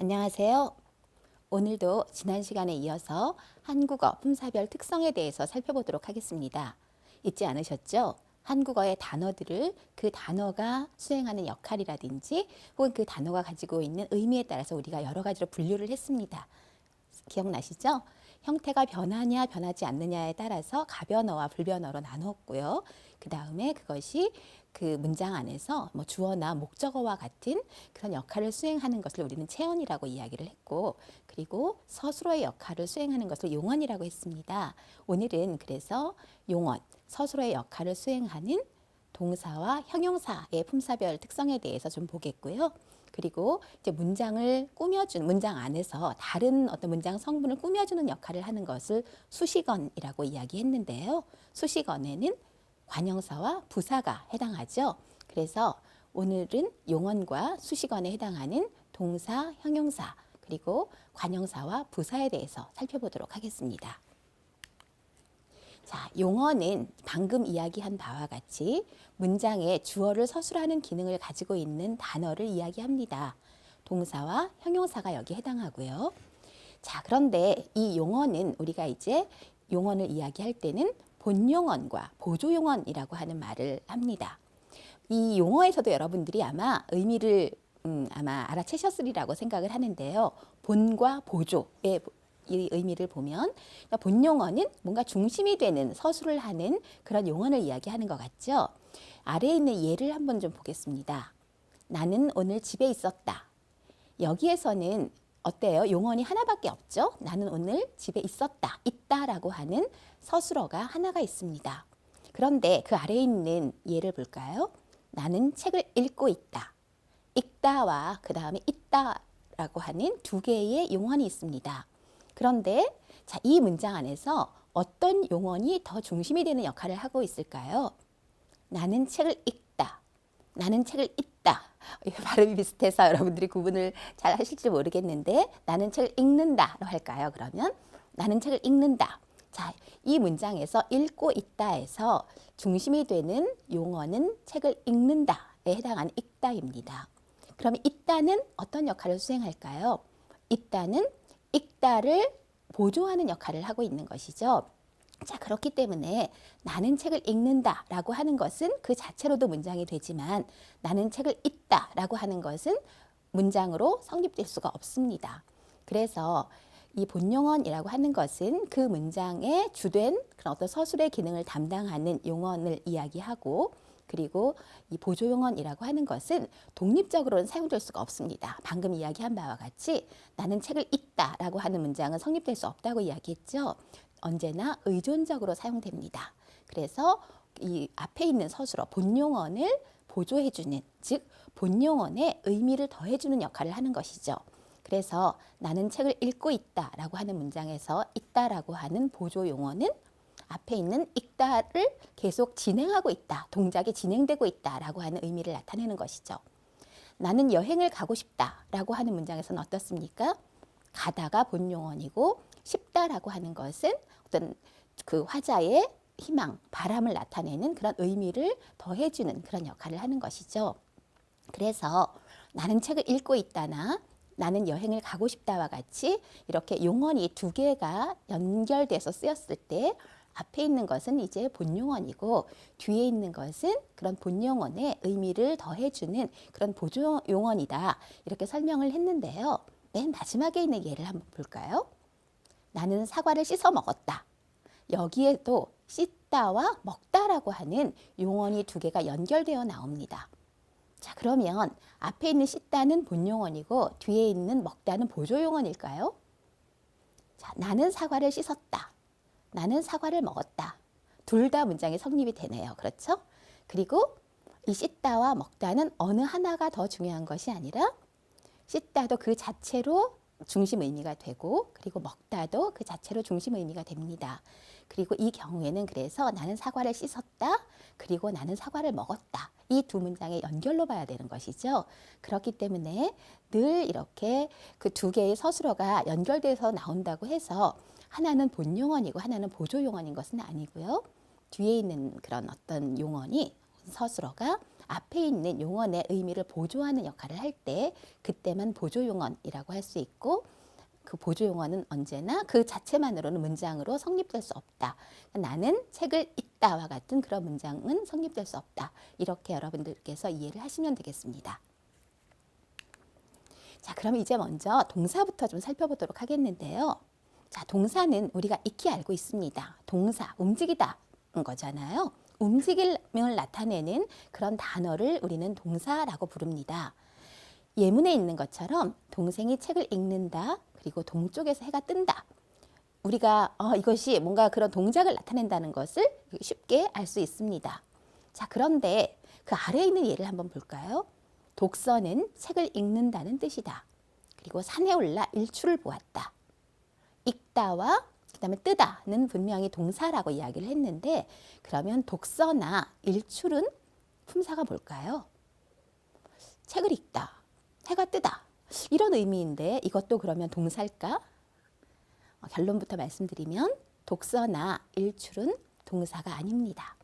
안녕하세요. 오늘도 지난 시간에 이어서 한국어 품사별 특성에 대해서 살펴보도록 하겠습니다. 잊지 않으셨죠? 한국어의 단어들을 그 단어가 수행하는 역할이라든지 혹은 그 단어가 가지고 있는 의미에 따라서 우리가 여러 가지로 분류를 했습니다. 기억나시죠? 형태가 변하냐 변하지 않느냐에 따라서 가변어와 불변어로 나누었고요. 그 다음에 그것이 그 문장 안에서 뭐 주어나 목적어와 같은 그런 역할을 수행하는 것을 우리는 체언이라고 이야기를 했고, 그리고 서술어의 역할을 수행하는 것을 용언이라고 했습니다. 오늘은 그래서 용언, 서술어의 역할을 수행하는 동사와 형용사의 품사별 특성에 대해서 좀 보겠고요. 그리고 이제 문장을 꾸며주는, 문장 안에서 다른 어떤 문장 성분을 꾸며주는 역할을 하는 것을 수식어이라고 이야기했는데요. 수식어에는 관형사와 부사가 해당하죠. 그래서 오늘은 용언과 수식어에 해당하는 동사, 형용사, 그리고 관형사와 부사에 대해서 살펴보도록 하겠습니다. 자, 용어는 방금 이야기한 바와 같이 문장에 주어를 서술하는 기능을 가지고 있는 단어를 이야기합니다. 동사와 형용사가 여기 해당하고요. 자, 그런데 이 용어는 우리가 이제 용어를 이야기할 때는 본용언과 보조용언이라고 하는 말을 합니다. 이 용어에서도 여러분들이 아마 의미를 아마 알아채셨으리라고 생각을 하는데요. 본과 보조의 이 의미를 보면, 그러니까 본용어는 뭔가 중심이 되는 서술을 하는 그런 용언을 이야기하는 것 같죠. 아래에 있는 예를 한번 좀 보겠습니다. 나는 오늘 집에 있었다. 여기에서는 어때요? 용언이 하나밖에 없죠. 나는 오늘 집에 있었다, 있다라고 하는 서술어가 하나가 있습니다. 그런데 그 아래에 있는 예를 볼까요? 나는 책을 읽고 있다. 읽다와 그 다음에 있다라고 하는 두 개의 용언이 있습니다. 그런데 자, 이 문장 안에서 어떤 용언이 더 중심이 되는 역할을 하고 있을까요? 나는 책을 읽다. 나는 책을 읽다. 발음이 비슷해서 여러분들이 구분을 잘 하실지 모르겠는데, 나는 책을 읽는다로 할까요? 그러면 나는 책을 읽는다. 자, 이 문장에서 읽고 있다에서 중심이 되는 용어는 책을 읽는다에 해당하는 읽다입니다. 그러면 있다는 어떤 역할을 수행할까요? 있다는 읽다를 보조하는 역할을 하고 있는 것이죠. 자, 그렇기 때문에 나는 책을 읽는다라고 하는 것은 그 자체로도 문장이 되지만, 나는 책을 읽다라고 하는 것은 문장으로 성립될 수가 없습니다. 그래서 이 본용언이라고 하는 것은 그 문장에 주된 그런 어떤 서술의 기능을 담당하는 용언을 이야기하고, 그리고 이 보조용언이라고 하는 것은 독립적으로는 사용될 수가 없습니다. 방금 이야기한 바와 같이 나는 책을 읽다라고 하는 문장은 성립될 수 없다고 이야기했죠. 언제나 의존적으로 사용됩니다. 그래서 이 앞에 있는 서술어 본용언을 보조해주는, 즉 본용언의 의미를 더해주는 역할을 하는 것이죠. 그래서 나는 책을 읽고 있다라고 하는 문장에서 있다라고 하는 보조용어는 앞에 있는 읽다를 계속 진행하고 있다, 동작이 진행되고 있다라고 하는 의미를 나타내는 것이죠. 나는 여행을 가고 싶다라고 하는 문장에서는 어떻습니까? 가다가 본용언이고, 싶다라고 하는 것은 어떤 그 화자의 희망, 바람을 나타내는 그런 의미를 더해주는 그런 역할을 하는 것이죠. 그래서 나는 책을 읽고 있다나 나는 여행을 가고 싶다와 같이 이렇게 용언이 두 개가 연결돼서 쓰였을 때 앞에 있는 것은 이제 본용언이고, 뒤에 있는 것은 그런 본용언의 의미를 더해주는 그런 보조용언이다, 이렇게 설명을 했는데요. 맨 마지막에 있는 예를 한번 볼까요? 나는 사과를 씻어 먹었다. 여기에도 씻다와 먹다라고 하는 용언이 두 개가 연결되어 나옵니다. 자, 그러면 앞에 있는 씻다는 본용언이고 뒤에 있는 먹다는 보조용언일까요? 자, 나는 사과를 씻었다. 나는 사과를 먹었다. 둘 다 문장이 성립이 되네요. 그렇죠? 그리고 이 씻다와 먹다는 어느 하나가 더 중요한 것이 아니라 씻다도 그 자체로 중심 의미가 되고, 그리고 먹다도 그 자체로 중심 의미가 됩니다. 그리고 이 경우에는 그래서 나는 사과를 씻었다, 그리고 나는 사과를 먹었다, 이 두 문장의 연결로 봐야 되는 것이죠. 그렇기 때문에 늘 이렇게 그 두 개의 서술어가 연결돼서 나온다고 해서 하나는 본용언이고 하나는 보조용언인 것은 아니고요. 뒤에 있는 그런 어떤 용언이, 서술어가 앞에 있는 용언의 의미를 보조하는 역할을 할 때 그때만 보조 용언이라고 할 수 있고, 그 보조 용어는 언제나 그 자체만으로는 문장으로 성립될 수 없다. 나는 책을 읽다와 같은 그런 문장은 성립될 수 없다. 이렇게 여러분들께서 이해를 하시면 되겠습니다. 자, 그럼 이제 먼저 동사부터 좀 살펴보도록 하겠는데요. 자, 동사는 우리가 익히 알고 있습니다. 동사, 움직이다 거잖아요. 움직임을 나타내는 그런 단어를 우리는 동사라고 부릅니다. 예문에 있는 것처럼 동생이 책을 읽는다, 그리고 동쪽에서 해가 뜬다. 우리가 이것이 뭔가 그런 동작을 나타낸다는 것을 쉽게 알 수 있습니다. 자, 그런데 그 아래에 있는 예를 한번 볼까요? 독서는 책을 읽는다는 뜻이다. 그리고 산에 올라 일출을 보았다. 읽다와 그다음에 뜨다는 분명히 동사라고 이야기를 했는데, 그러면 독서나 일출은 품사가 뭘까요? 책을 읽다, 해가 뜨다, 이런 의미인데 이것도 그러면 동사일까? 결론부터 말씀드리면 독서나 일출은 동사가 아닙니다.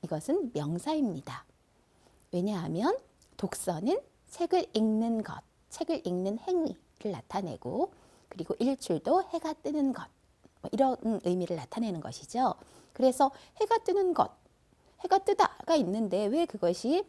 이것은 명사입니다. 왜냐하면 독서는 책을 읽는 것, 책을 읽는 행위를 나타내고, 그리고 일출도 해가 뜨는 것, 이런 의미를 나타내는 것이죠. 그래서 해가 뜨는 것, 해가 뜨다가 있는데 왜 그것이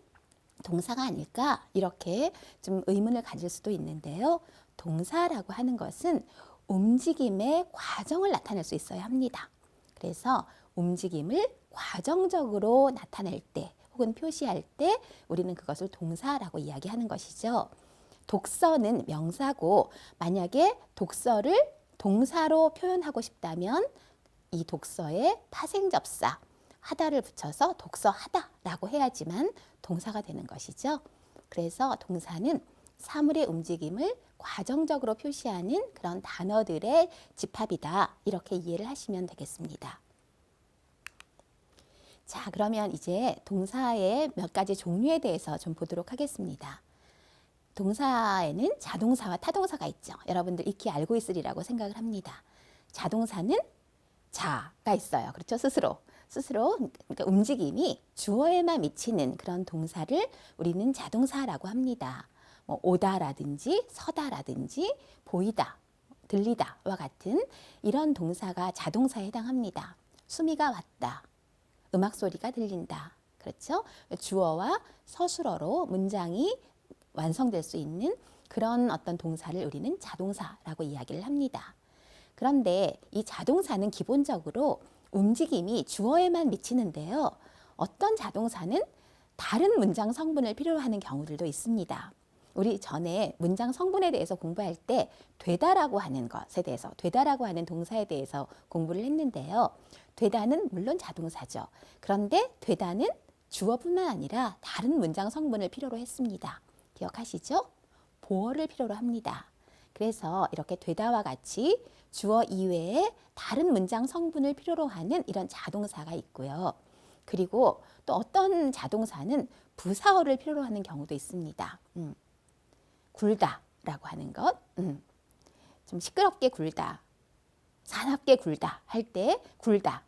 동사가 아닐까? 이렇게 좀 의문을 가질 수도 있는데요. 동사라고 하는 것은 움직임의 과정을 나타낼 수 있어야 합니다. 그래서 움직임을 과정적으로 나타낼 때 혹은 표시할 때 우리는 그것을 동사라고 이야기하는 것이죠. 독서는 명사고, 만약에 독서를 동사로 표현하고 싶다면 이 독서에 파생접사 하다를 붙여서 독서하다라고 해야지만 동사가 되는 것이죠. 그래서 동사는 사물의 움직임을 과정적으로 표시하는 그런 단어들의 집합이다. 이렇게 이해를 하시면 되겠습니다. 자, 그러면 이제 동사의 몇 가지 종류에 대해서 좀 보도록 하겠습니다. 동사에는 자동사와 타동사가 있죠. 여러분들 익히 알고 있으리라고 생각을 합니다. 자동사는 자가 있어요. 그렇죠? 스스로 그러니까 움직임이 주어에만 미치는 그런 동사를 우리는 자동사라고 합니다. 뭐 오다라든지 서다라든지 보이다, 들리다와 같은 이런 동사가 자동사에 해당합니다. 수미가 왔다, 음악 소리가 들린다. 그렇죠? 주어와 서술어로 문장이 완성될 수 있는 그런 어떤 동사를 우리는 자동사라고 이야기를 합니다. 그런데 이 자동사는 기본적으로 움직임이 주어에만 미치는데요. 어떤 자동사는 다른 문장 성분을 필요로 하는 경우들도 있습니다. 우리 전에 문장 성분에 대해서 공부할 때 되다라고 하는 것에 대해서, 되다라고 하는 동사에 대해서 공부를 했는데요. 되다는 물론 자동사죠. 그런데 되다는 주어뿐만 아니라 다른 문장 성분을 필요로 했습니다. 기억하시죠? 보어를 필요로 합니다. 그래서 이렇게 되다와 같이 주어 이외에 다른 문장 성분을 필요로 하는 이런 자동사가 있고요. 그리고 또 어떤 자동사는 부사어를 필요로 하는 경우도 있습니다. 굴다라고 하는 것, 좀 시끄럽게 굴다, 사납게 굴다 할 때 굴다,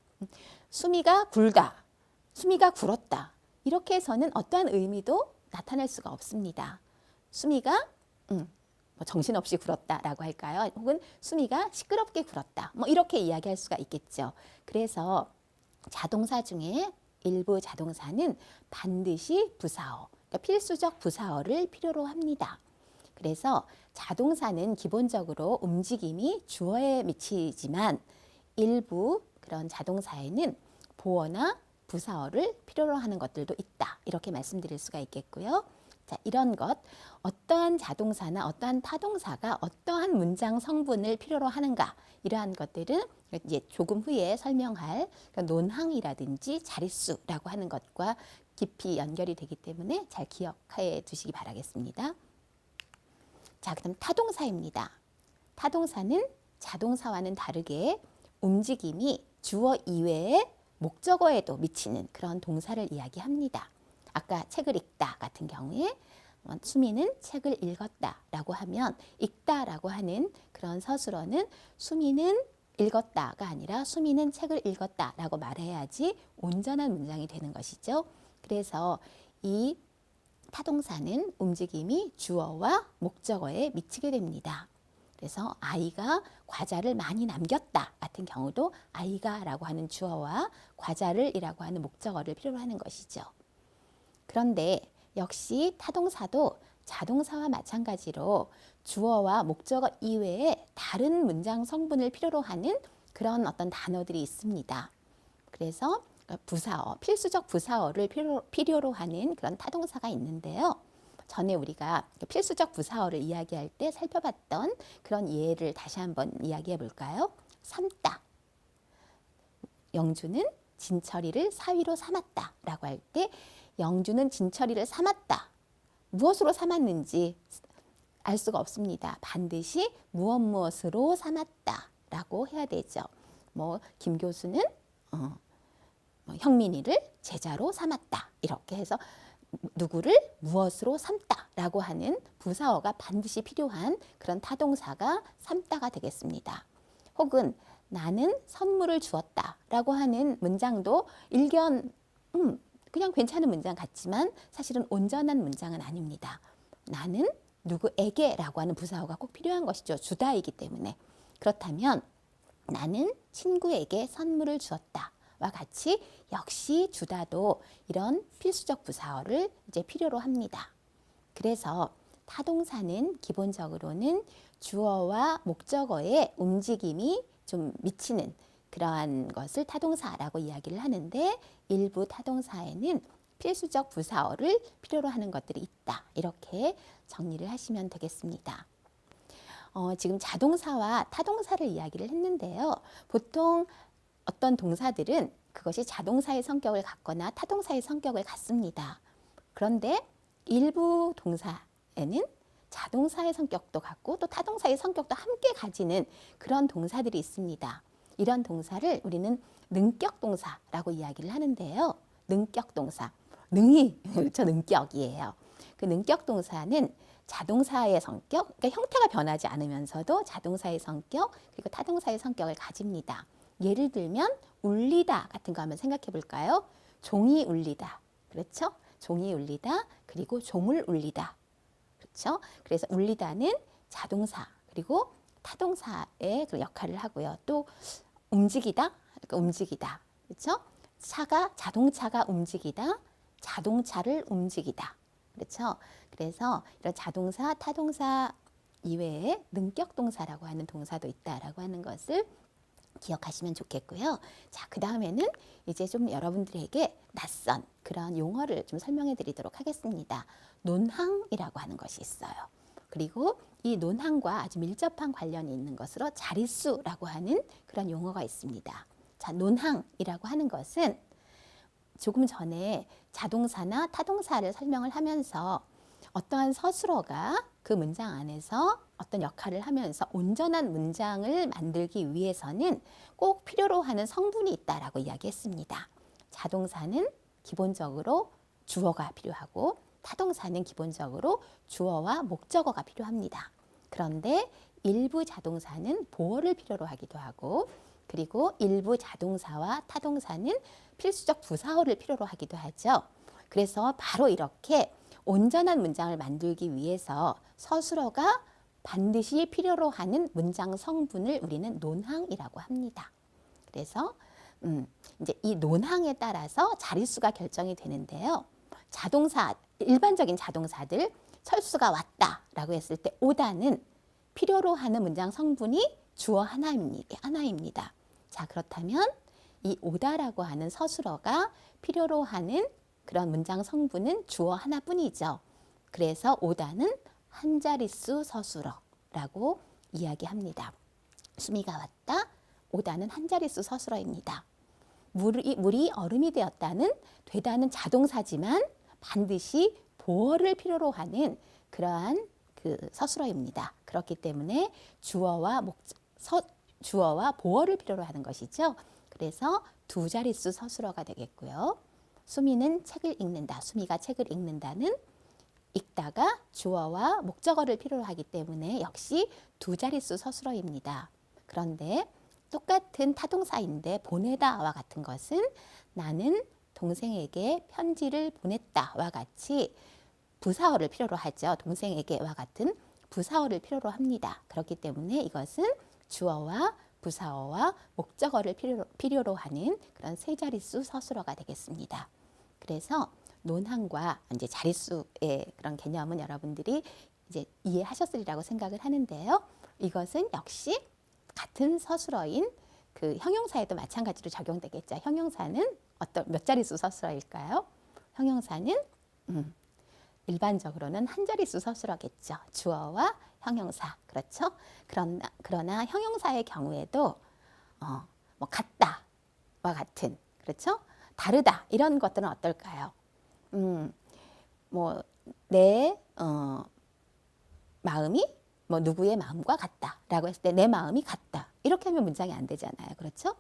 수미가 굴다, 수미가 굴었다, 이렇게 해서는 어떠한 의미도 나타낼 수가 없습니다. 수미가 뭐 정신없이 굴었다라고 할까요? 혹은 수미가 시끄럽게 굴었다, 뭐 이렇게 이야기할 수가 있겠죠. 그래서 자동사 중에 일부 자동사는 반드시 부사어, 그러니까 필수적 부사어를 필요로 합니다. 그래서 자동사는 기본적으로 움직임이 주어에 미치지만 일부 그런 자동사에는 보어나 부사어를 필요로 하는 것들도 있다. 이렇게 말씀드릴 수가 있겠고요. 자, 이런 것, 어떠한 자동사나 어떠한 타동사가 어떠한 문장 성분을 필요로 하는가, 이러한 것들은 이제 조금 후에 설명할 그러니까 논항이라든지 자릿수라고 하는 것과 깊이 연결이 되기 때문에 잘 기억해 두시기 바라겠습니다. 자, 그다음 타동사입니다. 타동사는 자동사와는 다르게 움직임이 주어 이외에 목적어에도 미치는 그런 동사를 이야기합니다. 아까 책을 읽다 같은 경우에 수미는 책을 읽었다라고 하면 읽다라고 하는 그런 서술어는 수미는 읽었다가 아니라 수미는 책을 읽었다라고 말해야지 온전한 문장이 되는 것이죠. 그래서 이 타동사는 움직임이 주어와 목적어에 미치게 됩니다. 그래서 아이가 과자를 많이 남겼다 같은 경우도 아이가라고 하는 주어와 과자를이라고 하는 목적어를 필요로 하는 것이죠. 그런데 역시 타동사도 자동사와 마찬가지로 주어와 목적어 이외에 다른 문장 성분을 필요로 하는 그런 어떤 단어들이 있습니다. 그래서 부사어, 필수적 부사어를 필요로 하는 그런 타동사가 있는데요. 전에 우리가 필수적 부사어를 이야기할 때 살펴봤던 그런 예를 다시 한번 이야기해 볼까요? 삼다. 영주는 진철이를 사위로 삼았다 라고 할 때 영주는 진철이를 삼았다. 무엇으로 삼았는지 알 수가 없습니다. 반드시 무엇으로 삼았다 라고 해야 되죠. 김 교수는 형민이를 제자로 삼았다. 이렇게 해서 누구를 무엇으로 삼다 라고 하는 부사어가 반드시 필요한 그런 타동사가 삼다가 되겠습니다. 혹은 나는 선물을 주었다 라고 하는 문장도 일견 그냥 괜찮은 문장 같지만 사실은 온전한 문장은 아닙니다. 나는 누구에게 라고 하는 부사어가 꼭 필요한 것이죠. 주다이기 때문에. 그렇다면 나는 친구에게 선물을 주었다 와 같이 역시 주다도 이런 필수적 부사어를 이제 필요로 합니다. 그래서 타동사는 기본적으로는 주어와 목적어의 움직임이 좀 미치는 그러한 것을 타동사라고 이야기를 하는데 일부 타동사에는 필수적 부사어를 필요로 하는 것들이 있다. 이렇게 정리를 하시면 되겠습니다. 지금 자동사와 타동사를 이야기를 했는데요. 보통 어떤 동사들은 그것이 자동사의 성격을 갖거나 타동사의 성격을 갖습니다. 그런데 일부 동사에는 자동사의 성격도 갖고 또 타동사의 성격도 함께 가지는 그런 동사들이 있습니다. 이런 동사를 우리는 능격동사라고 이야기를 하는데요. 능격동사, 능이 그렇죠, 능격이에요. 그 능격동사는 자동사의 성격, 그러니까 형태가 변하지 않으면서도 자동사의 성격 그리고 타동사의 성격을 가집니다. 예를 들면 울리다 같은 거 한번 생각해 볼까요? 종이 울리다. 그렇죠? 종이 울리다. 그리고 종을 울리다. 그렇죠? 그래서 울리다는 자동사 그리고 타동사의 그 역할을 하고요. 또 움직이다. 그러니까 움직이다. 그렇죠? 자동차가 움직이다. 자동차를 움직이다. 그렇죠? 그래서 이런 자동사, 타동사 이외에 능격동사라고 하는 동사도 있다라고 하는 것을 기억하시면 좋겠고요. 자, 그 다음에는 이제 좀 여러분들에게 낯선 그런 용어를 좀 설명해 드리도록 하겠습니다. 논항이라고 하는 것이 있어요. 그리고 이 논항과 아주 밀접한 관련이 있는 것으로 자릿수라고 하는 그런 용어가 있습니다. 자, 논항이라고 하는 것은 조금 전에 자동사나 타동사를 설명을 하면서 어떠한 서술어가 그 문장 안에서 어떤 역할을 하면서 온전한 문장을 만들기 위해서는 꼭 필요로 하는 성분이 있다라고 이야기했습니다. 자동사는 기본적으로 주어가 필요하고 타동사는 기본적으로 주어와 목적어가 필요합니다. 그런데 일부 자동사는 보어를 필요로 하기도 하고 그리고 일부 자동사와 타동사는 필수적 부사어를 필요로 하기도 하죠. 그래서 바로 이렇게 온전한 문장을 만들기 위해서 서술어가 반드시 필요로 하는 문장 성분을 우리는 논항이라고 합니다. 그래서 이제 이 논항에 따라서 자릿수가 결정이 되는데요. 자동사, 일반적인 자동사들 철수가 왔다라고 했을 때 오다는 필요로 하는 문장 성분이 주어 하나입니다. 자, 그렇다면 이 오다라고 하는 서술어가 필요로 하는 그런 문장 성분은 주어 하나뿐이죠. 그래서 오다는 한 자릿수 서술어라고 이야기합니다. 수미가 왔다. 오다는 한 자릿수 서술어입니다. 물이 얼음이 되다는 자동사지만 반드시 보어를 필요로 하는 그러한 그 서술어입니다. 그렇기 때문에 주어와 보어를 필요로 하는 것이죠. 그래서 두 자릿수 서술어가 되겠고요. 수미는 책을 읽는다. 수미가 책을 읽는다는 읽다가 주어와 목적어를 필요로 하기 때문에 역시 두 자릿수 서술어입니다. 그런데 똑같은 타동사인데 보내다와 같은 것은 나는 동생에게 편지를 보냈다와 같이 부사어를 필요로 하죠. 동생에게와 같은 부사어를 필요로 합니다. 그렇기 때문에 이것은 주어와 부사어와 목적어를 필요로 하는 그런 세 자릿수 서술어가 되겠습니다. 그래서 논항과 이제 자릿수의 그런 개념은 여러분들이 이제 이해하셨으리라고 생각을 하는데요. 이것은 역시 같은 서술어인 그 형용사에도 마찬가지로 적용되겠죠. 형용사는 어떤 몇 자릿수 서술어일까요? 형용사는 일반적으로는 한 자릿수 서술어겠죠. 주어와 형용사. 그렇죠? 그러나 형용사의 경우에도 뭐 같다와 같은, 그렇죠? 다르다 이런 것들은 어떨까요? 뭐 내 마음이 뭐 누구의 마음과 같다라고 했을 때 내 마음이 같다. 이렇게 하면 문장이 안 되잖아요. 그렇죠?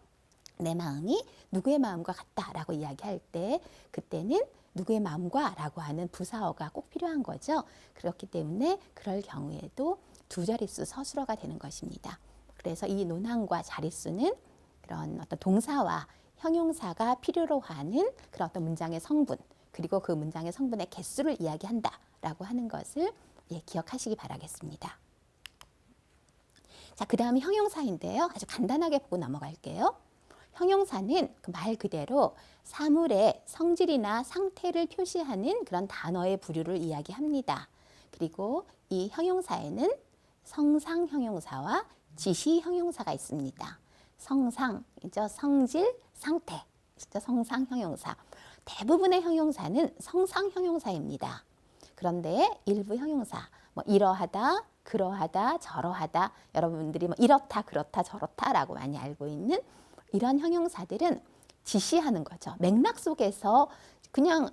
내 마음이 누구의 마음과 같다라고 이야기할 때 그때는 누구의 마음과 라고 하는 부사어가 꼭 필요한 거죠. 그렇기 때문에 그럴 경우에도 두 자릿수 서술어가 되는 것입니다. 그래서 이 논항과 자릿수는 그런 어떤 동사와 형용사가 필요로 하는 그런 어떤 문장의 성분, 그리고 그 문장의 성분의 개수를 이야기한다라고 하는 것을 기억하시기 바라겠습니다. 자, 그 다음에 형용사인데요. 아주 간단하게 보고 넘어갈게요. 형용사는 그 말 그대로 사물의 성질이나 상태를 표시하는 그런 단어의 부류를 이야기합니다. 그리고 이 형용사에는 성상 형용사와 지시 형용사가 있습니다. 성상이죠. 성질, 상태. 성상 형용사. 대부분의 형용사는 성상 형용사입니다. 그런데 일부 형용사, 뭐 이러하다, 그러하다, 저러하다, 여러분들이 뭐 이렇다, 그렇다, 저렇다라고 많이 알고 있는 이런 형용사들은 지시하는 거죠. 맥락 속에서 그냥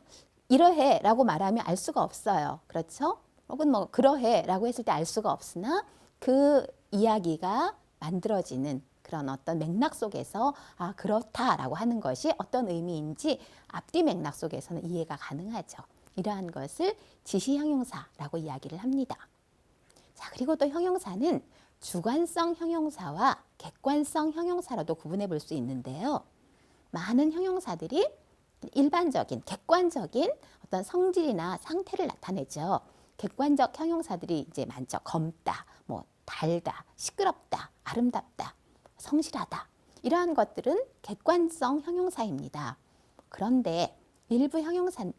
이러해라고 말하면 알 수가 없어요. 그렇죠? 혹은 뭐 그러해라고 했을 때 알 수가 없으나 그 이야기가 만들어지는 그런 어떤 맥락 속에서 아 그렇다라고 하는 것이 어떤 의미인지 앞뒤 맥락 속에서는 이해가 가능하죠. 이러한 것을 지시 형용사라고 이야기를 합니다. 자, 그리고 또 형용사는 주관성 형용사와 객관성 형용사로도 구분해 볼 수 있는데요. 많은 형용사들이 일반적인, 객관적인 어떤 성질이나 상태를 나타내죠. 객관적 형용사들이 이제 많죠. 검다, 뭐 달다, 시끄럽다, 아름답다, 성실하다. 이러한 것들은 객관성 형용사입니다. 그런데 일부 형용사는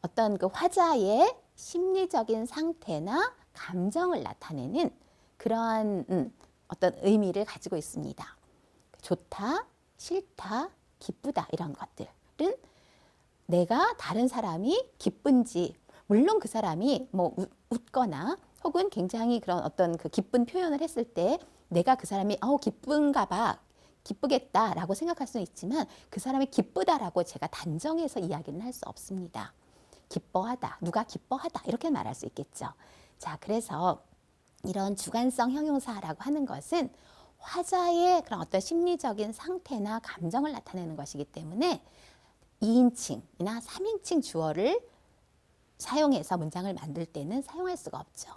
어떤 그 화자의 심리적인 상태나 감정을 나타내는 그러한 어떤 의미를 가지고 있습니다. 좋다, 싫다, 기쁘다 이런 것들은 내가 다른 사람이 기쁜지, 물론 그 사람이 뭐 웃거나 혹은 굉장히 그런 어떤 그 기쁜 표현을 했을 때 내가 그 사람이 기쁜가 봐, 기쁘겠다라고 생각할 수는 있지만 그 사람이 기쁘다라고 제가 단정해서 이야기는 할 수 없습니다. 기뻐하다, 누가 기뻐하다 이렇게 말할 수 있겠죠. 자, 그래서 이런 주관성 형용사라고 하는 것은 화자의 그런 어떤 심리적인 상태나 감정을 나타내는 것이기 때문에 2인칭이나 3인칭 주어를 사용해서 문장을 만들 때는 사용할 수가 없죠.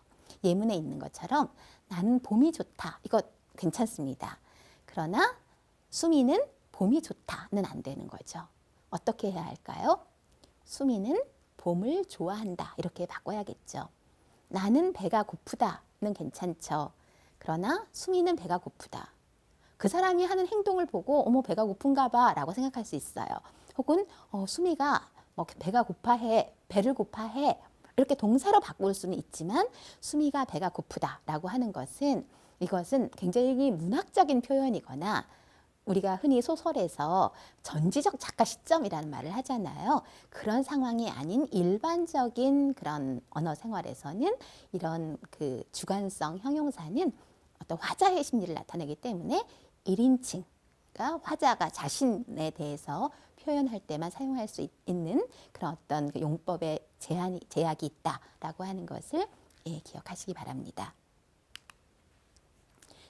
예문에 있는 것처럼 나는 봄이 좋다. 이거 괜찮습니다. 그러나 수미는 봄이 좋다는 안 되는 거죠. 어떻게 해야 할까요? 수미는 봄을 좋아한다. 이렇게 바꿔야겠죠. 나는 배가 고프다는 괜찮죠. 그러나 수미는 배가 고프다. 그 사람이 하는 행동을 보고 어머 배가 고픈가 봐 라고 생각할 수 있어요. 혹은 수미가 뭐 배가 고파해, 배를 고파해 이렇게 동사로 바꿀 수는 있지만 수미가 배가 고프다라고 하는 것은 이것은 굉장히 문학적인 표현이거나 우리가 흔히 소설에서 전지적 작가 시점이라는 말을 하잖아요. 그런 상황이 아닌 일반적인 그런 언어 생활에서는 이런 그 주관성 형용사는 어떤 화자의 심리를 나타내기 때문에 1인칭, 그러니까 화자가 자신에 대해서 표현할 때만 사용할 수 있는 그런 어떤 그 용법의 제약이 있다라고 하는 것을 기억하시기 바랍니다.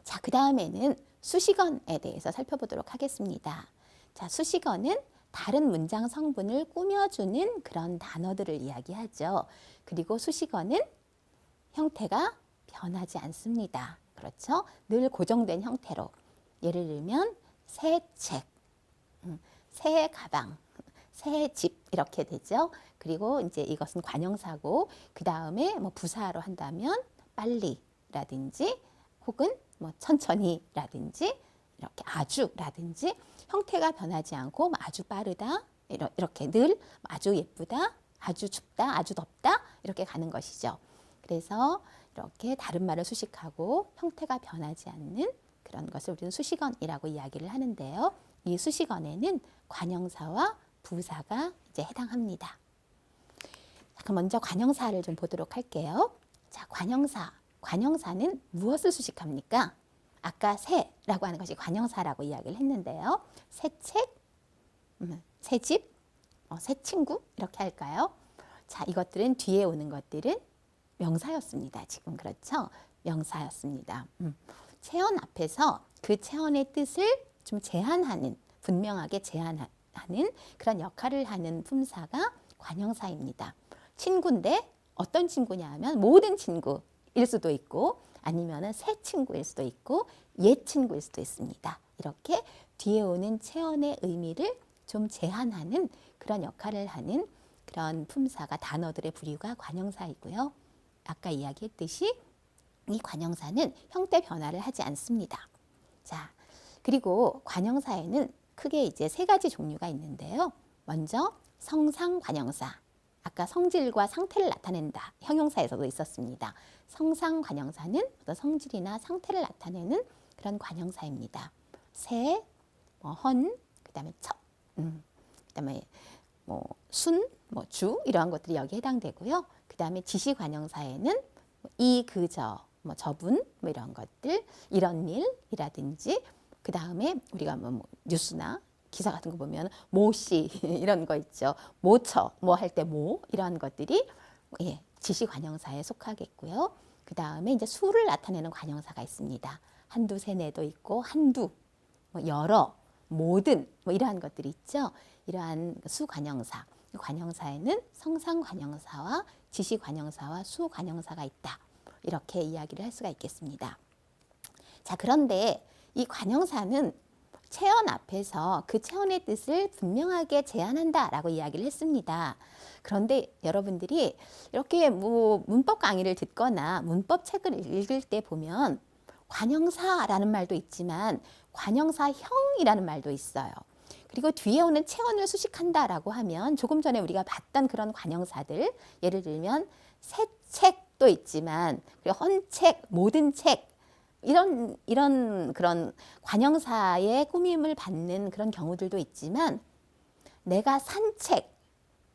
자, 그 다음에는 수식어에 대해서 살펴보도록 하겠습니다. 자, 수식어는 다른 문장 성분을 꾸며주는 그런 단어들을 이야기하죠. 그리고 수식어는 형태가 변하지 않습니다. 그렇죠? 늘 고정된 형태로. 예를 들면 새 책, 새 가방, 새 집 이렇게 되죠. 그리고 이제 이것은 관형사고 그 다음에 뭐 부사로 한다면 빨리라든지 혹은 뭐 천천히라든지 이렇게 아주라든지 형태가 변하지 않고 뭐 아주 빠르다 이렇게 늘 아주 예쁘다 아주 춥다 아주 덥다 이렇게 가는 것이죠. 그래서 이렇게 다른 말을 수식하고 형태가 변하지 않는 그런 것을 우리는 수식어이라고 이야기를 하는데요. 이 수식어에는 관형사와 부사가 이제 해당합니다. 그럼 먼저 관형사를 좀 보도록 할게요. 자, 관형사. 관형사는 무엇을 수식합니까? 아까 새라고 하는 것이 관형사라고 이야기를 했는데요. 새 책, 새 집, 새 친구 이렇게 할까요? 자, 이것들은 뒤에 오는 것들은 명사였습니다. 지금 그렇죠? 명사였습니다. 체언 앞에서 그 체언의 뜻을 좀 제한하는, 분명하게 제한하는 그런 역할을 하는 품사가 관형사입니다. 친구인데 어떤 친구냐 하면 모든 친구일 수도 있고 아니면 새 친구일 수도 있고 옛 친구일 수도 있습니다. 이렇게 뒤에 오는 체언의 의미를 좀 제한하는 그런 역할을 하는 그런 품사가 단어들의 부류가 관형사이고요. 아까 이야기했듯이 이 관형사는 형태 변화를 하지 않습니다. 자, 그리고 관형사에는 크게 이제 세 가지 종류가 있는데요. 먼저 성상 관형사. 아까 성질과 상태를 나타낸다. 형용사에서도 있었습니다. 성상 관형사는 어떤 성질이나 상태를 나타내는 그런 관형사입니다. 새, 헌, 그다음에 첩, 그다음에 순, 주 이러한 것들이 여기에 해당되고요. 그다음에 지시 관형사에는 이, 그, 저분 이런 것들, 이런 일이라든지 그다음에 우리가 뉴스나 기사 같은 거 보면 모씨 이런 거 있죠. 모처 할 때 이러한 것들이 지시 관형사에 속하겠고요. 그다음에 이제 수를 나타내는 관형사가 있습니다. 한두 세네도 있고 한두 여러 모든 이러한 것들이 있죠. 이러한 수 관형사. 관형사에는 성상 관형사와 지시 관형사와 수 관형사가 있다. 이렇게 이야기를 할 수가 있겠습니다. 자, 그런데 이 관형사는 체언 앞에서 그 체언의 뜻을 분명하게 제한한다라고 이야기를 했습니다. 그런데 여러분들이 이렇게 문법 강의를 듣거나 문법 책을 읽을 때 보면 관형사라는 말도 있지만 관형사형이라는 말도 있어요. 그리고 뒤에 오는 체언을 수식한다라고 하면 조금 전에 우리가 봤던 그런 관형사들, 예를 들면 새 책도 있지만 그리고 헌책, 모든 책 이런 그런 관형사의 꾸밈을 받는 그런 경우들도 있지만 내가 산 책,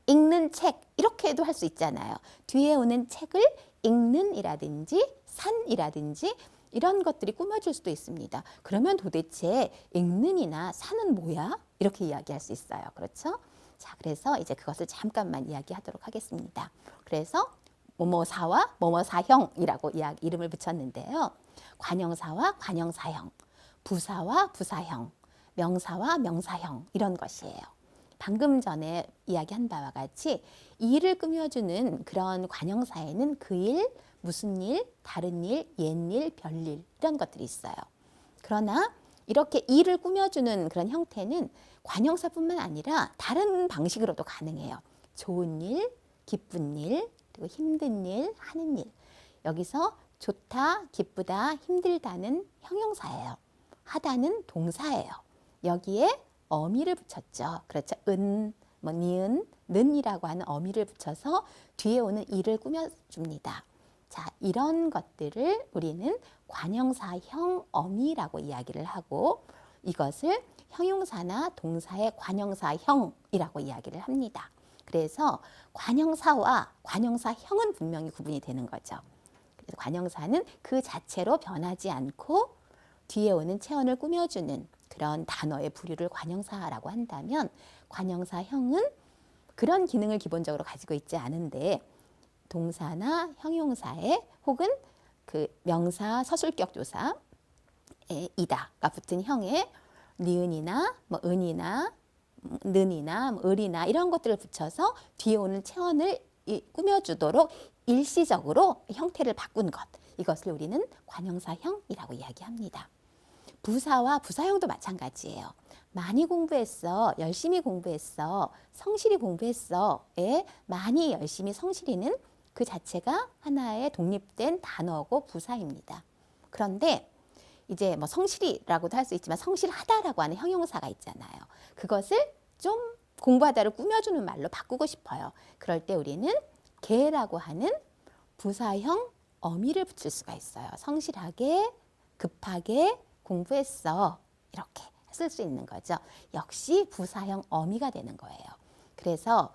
읽는 책 이렇게도 할 수 있잖아요. 뒤에 오는 책을 읽는이라든지 산이라든지 이런 것들이 꾸며질 수도 있습니다. 그러면 도대체 읽는이나 산은 뭐야? 이렇게 이야기할 수 있어요. 그렇죠? 자, 그래서 이제 그것을 잠깐만 이야기하도록 하겠습니다. 그래서 뭐뭐사와 뭐뭐사형이라고 이름을 붙였는데요. 관형사와 관형사형, 부사와 부사형, 명사와 명사형 이런 것이에요. 방금 전에 이야기한 바와 같이 일을 꾸며주는 그런 관형사에는 그 일, 무슨 일, 다른 일, 옛일, 별일 이런 것들이 있어요. 그러나 이렇게 일을 꾸며주는 그런 형태는 관형사뿐만 아니라 다른 방식으로도 가능해요. 좋은 일, 기쁜 일, 그리고 힘든 일, 하는 일. 여기서 좋다, 기쁘다, 힘들다는 형용사예요. 하다는 동사예요. 여기에 어미를 붙였죠. 그렇죠. 니은, 는이라고 하는 어미를 붙여서 뒤에 오는 일을 꾸며줍니다. 자, 이런 것들을 우리는 관형사형 어미라고 이야기를 하고 이것을 형용사나 동사의 관형사형이라고 이야기를 합니다. 그래서 관형사와 관형사형은 분명히 구분이 되는 거죠. 그래서 관형사는 그 자체로 변하지 않고 뒤에 오는 체언을 꾸며주는 그런 단어의 부류를 관형사라고 한다면 관형사형은 그런 기능을 기본적으로 가지고 있지 않은데 동사나 형용사에 혹은 그 명사 서술격 조사에 이다가 붙은 형에 니은이나 은이나 는이나 을이나 이런 것들을 붙여서 뒤에 오는 체언을 꾸며주도록 일시적으로 형태를 바꾼 것, 이것을 우리는 관형사형이라고 이야기합니다. 부사와 부사형도 마찬가지예요. 많이 공부했어, 열심히 공부했어, 성실히 공부했어에 많이 열심히 성실히는 그 자체가 하나의 독립된 단어고 부사입니다. 그런데 이제 뭐 성실이라고도 할 수 있지만 성실하다라고 하는 형용사가 있잖아요. 그것을 좀 공부하다를 꾸며주는 말로 바꾸고 싶어요. 그럴 때 우리는 개라고 하는 부사형 어미를 붙일 수가 있어요. 성실하게, 급하게 공부했어. 이렇게 쓸 수 있는 거죠. 역시 부사형 어미가 되는 거예요. 그래서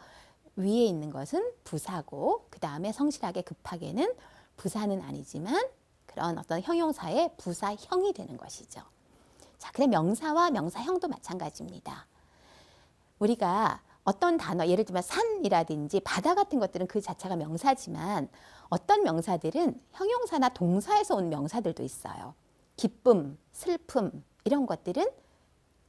위에 있는 것은 부사고 그 다음에 성실하게, 급하게는 부사는 아니지만 그런 어떤 형용사의 부사형이 되는 것이죠. 자, 그래 명사와 명사형도 마찬가지입니다. 우리가 어떤 단어, 예를 들면 산이라든지 바다 같은 것들은 그 자체가 명사지만 어떤 명사들은 형용사나 동사에서 온 명사들도 있어요. 기쁨, 슬픔 이런 것들은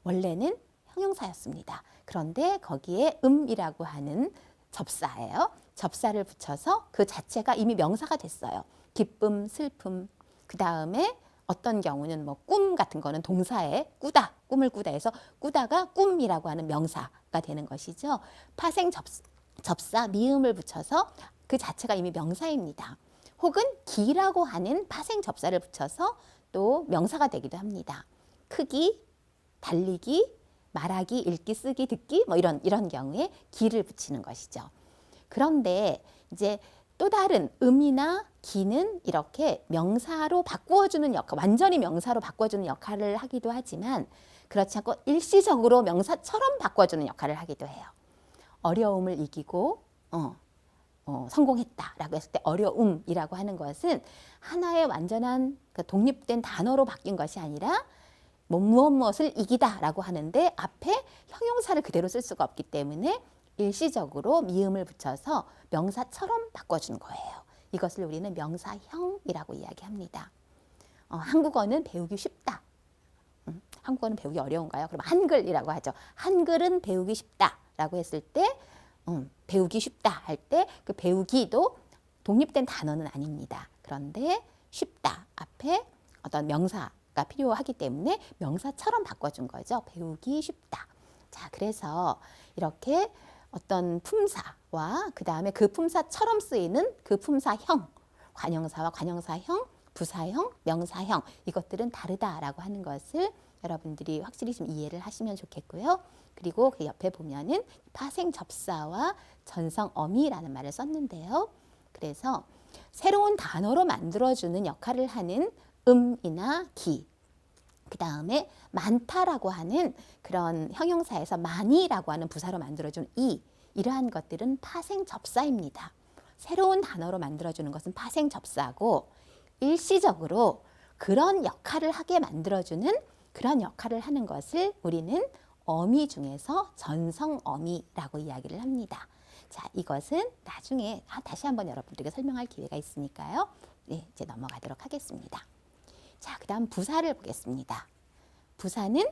원래는 형용사였습니다. 그런데 거기에 이라고 하는 접사예요. 접사를 붙여서 그 자체가 이미 명사가 됐어요. 기쁨, 슬픔. 그 다음에 어떤 경우는 뭐 꿈 같은 거는 동사에 꾸다, 꿈을 꾸다 해서 꾸다가 꿈이라고 하는 명사가 되는 것이죠. 파생 접사, 미음을 붙여서 그 자체가 이미 명사입니다. 혹은 기라고 하는 파생 접사를 붙여서 또 명사가 되기도 합니다. 크기, 달리기, 말하기, 읽기, 쓰기, 듣기 뭐 이런 경우에 기를 붙이는 것이죠. 그런데 이제 또 다른 이나 기는 이렇게 명사로 바꾸어주는 역할, 완전히 명사로 바꿔주는 역할을 하기도 하지만 그렇지 않고 일시적으로 명사처럼 바꿔주는 역할을 하기도 해요. 어려움을 이기고 성공했다라고 했을 때 어려움이라고 하는 것은 하나의 완전한 독립된 단어로 바뀐 것이 아니라 무엇을 이기다라고 하는데 앞에 형용사를 그대로 쓸 수가 없기 때문에 일시적으로 미음을 붙여서 명사처럼 바꿔준 거예요. 이것을 우리는 명사형이라고 이야기합니다. 한국어는 배우기 쉽다. 한국어는 배우기 어려운가요? 그럼 한글이라고 하죠. 한글은 배우기 쉽다라고 했을 때 배우기 쉽다 할 때 그 배우기도 독립된 단어는 아닙니다. 그런데 쉽다 앞에 어떤 명사가 필요하기 때문에 명사처럼 바꿔준 거죠. 배우기 쉽다. 자, 그래서 이렇게 어떤 품사와 그 다음에 그 품사처럼 쓰이는 그 품사형, 관형사와 관형사형, 부사형, 명사형 이것들은 다르다라고 하는 것을 여러분들이 확실히 좀 이해를 하시면 좋겠고요. 그리고 그 옆에 보면은 파생 접사와 전성 어미라는 말을 썼는데요. 그래서 새로운 단어로 만들어주는 역할을 하는 이나 기, 그 다음에 많다라고 하는 그런 형용사에서 많이라고 하는 부사로 만들어준 이러한 것들은 파생 접사입니다. 새로운 단어로 만들어주는 것은 파생 접사고 일시적으로 그런 역할을 하게 만들어주는 그런 역할을 하는 것을 우리는 어미 중에서 전성 어미라고 이야기를 합니다. 자, 이것은 나중에 다시 한번 여러분들에게 설명할 기회가 있으니까요. 네, 이제 넘어가도록 하겠습니다. 자, 그 다음 부사를 보겠습니다. 부사는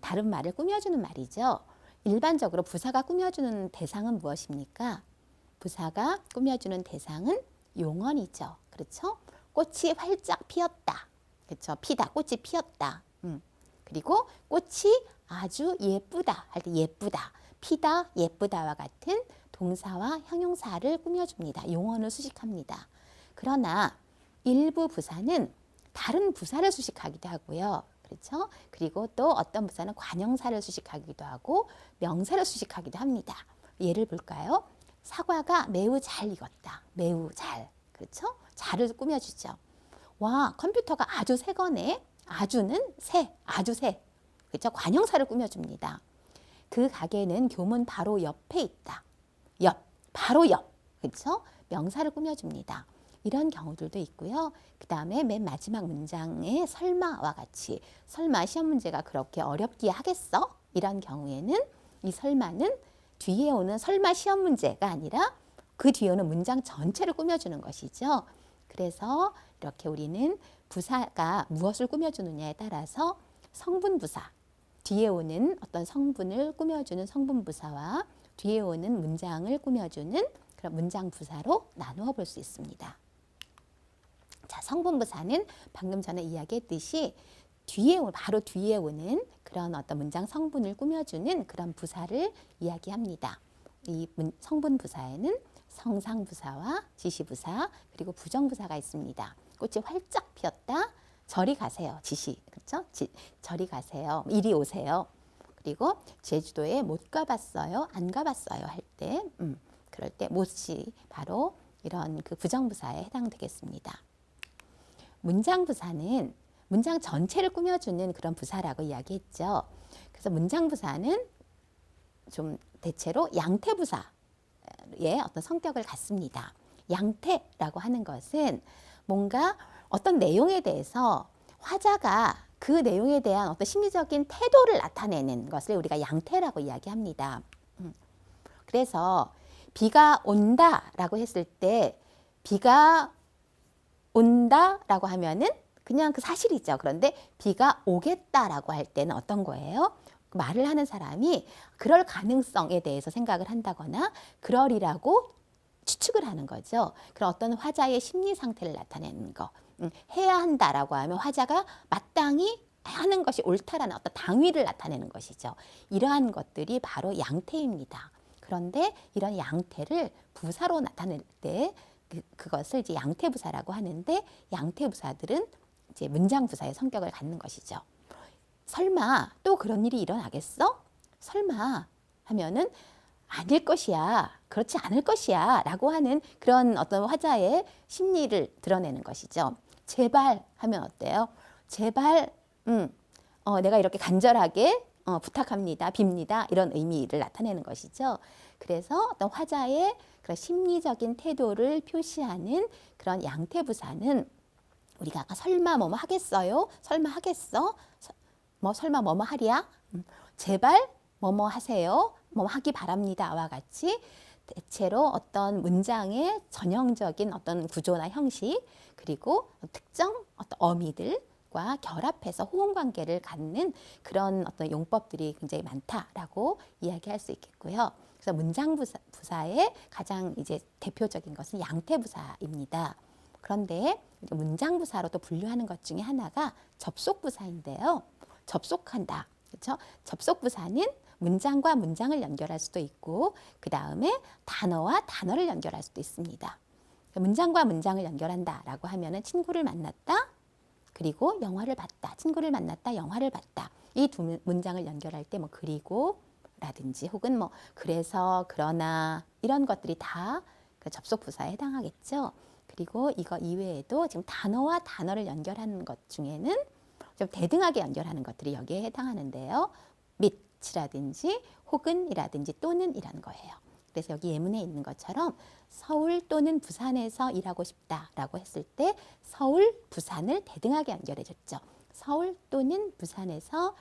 다른 말을 꾸며주는 말이죠. 일반적으로 부사가 꾸며주는 대상은 무엇입니까? 부사가 꾸며주는 대상은 용언이죠. 그렇죠? 꽃이 활짝 피었다. 그렇죠? 피다, 꽃이 피었다. 그리고 꽃이 아주 예쁘다 할 때 예쁘다, 피다, 예쁘다와 같은 동사와 형용사를 꾸며줍니다. 용언을 수식합니다. 그러나 일부 부사는 다른 부사를 수식하기도 하고요. 그렇죠? 그리고 또 어떤 부사는 관형사를 수식하기도 하고 명사를 수식하기도 합니다. 예를 볼까요? 사과가 매우 잘 익었다. 매우 잘. 그렇죠? 잘을 꾸며주죠. 와, 컴퓨터가 아주 새 거네. 아주는 새, 아주 새. 그렇죠? 관형사를 꾸며줍니다. 그 가게는 교문 바로 옆에 있다. 옆, 바로 옆. 그렇죠? 명사를 꾸며줍니다. 이런 경우들도 있고요. 그 다음에 맨 마지막 문장에 설마와 같이 설마 시험 문제가 그렇게 어렵기에 하겠어? 이런 경우에는 이 설마는 뒤에 오는 설마 시험 문제가 아니라 그 뒤에 오는 문장 전체를 꾸며주는 것이죠. 그래서 이렇게 우리는 부사가 무엇을 꾸며주느냐에 따라서 성분부사, 뒤에 오는 어떤 성분을 꾸며주는 성분부사와 뒤에 오는 문장을 꾸며주는 그런 문장부사로 나누어 볼 수 있습니다. 자, 성분부사는 방금 전에 이야기했듯이 바로 뒤에 오는 그런 어떤 문장 성분을 꾸며주는 그런 부사를 이야기합니다. 이 성분 부사에는 성상부사와 지시부사 그리고 부정부사가 있습니다. 꽃이 활짝 피었다. 저리 가세요. 지시. 그렇죠? 저리 가세요. 이리 오세요. 그리고 제주도에 못 가봤어요. 안 가봤어요. 할 때 그럴 때 못이 바로 이런 그 부정부사에 해당되겠습니다. 문장부사는 문장 전체를 꾸며주는 그런 부사라고 이야기했죠. 그래서 문장부사는 좀 대체로 양태부사의 어떤 성격을 갖습니다. 양태라고 하는 것은 뭔가 어떤 내용에 대해서 화자가 그 내용에 대한 어떤 심리적인 태도를 나타내는 것을 우리가 양태라고 이야기합니다. 그래서 비가 온다라고 했을 때 비가 온다라고 하면은 그냥 그 사실이죠. 그런데 비가 오겠다라고 할 때는 어떤 거예요? 말을 하는 사람이 그럴 가능성에 대해서 생각을 한다거나 그러리라고 추측을 하는 거죠. 그런 어떤 화자의 심리 상태를 나타내는 거. 해야 한다라고 하면 화자가 마땅히 하는 것이 옳다라는 어떤 당위를 나타내는 것이죠. 이러한 것들이 바로 양태입니다. 그런데 이런 양태를 부사로 나타낼 때 그것을 이제 양태부사라고 하는데 양태부사들은 이제 문장부사의 성격을 갖는 것이죠. 설마 또 그런 일이 일어나겠어? 설마 하면은 아닐 것이야. 그렇지 않을 것이야. 라고 하는 그런 어떤 화자의 심리를 드러내는 것이죠. 제발 하면 어때요? 제발, 내가 이렇게 간절하게 부탁합니다. 빕니다. 이런 의미를 나타내는 것이죠. 그래서 어떤 화자의 그런 심리적인 태도를 표시하는 그런 양태부사는 우리가 아까 설마 뭐뭐 하겠어요? 설마 하겠어? 설마 뭐뭐 하랴? 제발 뭐뭐 하세요? 뭐뭐 하기 바랍니다와 같이 대체로 어떤 문장의 전형적인 어떤 구조나 형식 그리고 특정 어떤 어미들과 결합해서 호응 관계를 갖는 그런 어떤 용법들이 굉장히 많다라고 이야기할 수 있겠고요. 그래서 문장 부사의 가장 이제 대표적인 것은 양태 부사입니다. 그런데 문장 부사로 또 분류하는 것 중에 하나가 접속 부사인데요. 접속한다. 그렇죠? 접속 부사는 문장과 문장을 연결할 수도 있고 그 다음에 단어와 단어를 연결할 수도 있습니다. 문장과 문장을 연결한다라고 하면은 친구를 만났다. 그리고 영화를 봤다. 친구를 만났다. 영화를 봤다. 이 두 문장을 연결할 때 뭐 그리고 라든지 혹은 뭐 그래서 그러나 이런 것들이 다 그 접속 부사에 해당하겠죠. 그리고 이거 이외에도 지금 단어와 단어를 연결하는 것 중에는 좀 대등하게 연결하는 것들이 여기에 해당하는데요. mit이라든지 혹은이라든지 또는이라는 거예요. 그래서 여기 예문에 있는 것처럼 서울 또는 부산에서 일하고 싶다라고 했을 때 서울, 부산을 대등하게 연결해 줬죠. 서울 또는 부산에서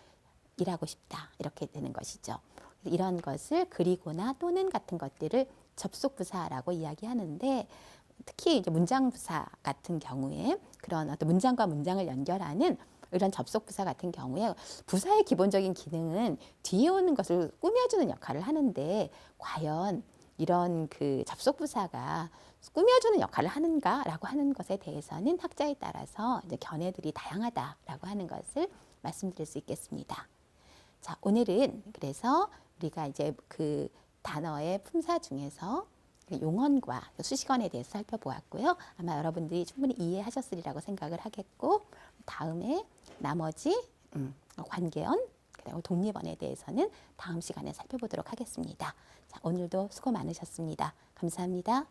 일하고 싶다 이렇게 되는 것이죠. 이런 것을 그리고나 또는 같은 것들을 접속부사라고 이야기하는데 특히 이제 문장부사 같은 경우에 그런 어떤 문장과 문장을 연결하는 이런 접속부사 같은 경우에 부사의 기본적인 기능은 뒤에 오는 것을 꾸며주는 역할을 하는데 과연 이런 그 접속부사가 꾸며주는 역할을 하는가라고 하는 것에 대해서는 학자에 따라서 이제 견해들이 다양하다라고 하는 것을 말씀드릴 수 있겠습니다. 자, 오늘은 그래서 우리가 이제 그 단어의 품사 중에서 용언과 수식어에 대해서 살펴보았고요. 아마 여러분들이 충분히 이해하셨으리라고 생각을 하겠고 다음에 나머지 관계언 그리고 독립언에 대해서는 다음 시간에 살펴보도록 하겠습니다. 자, 오늘도 수고 많으셨습니다. 감사합니다.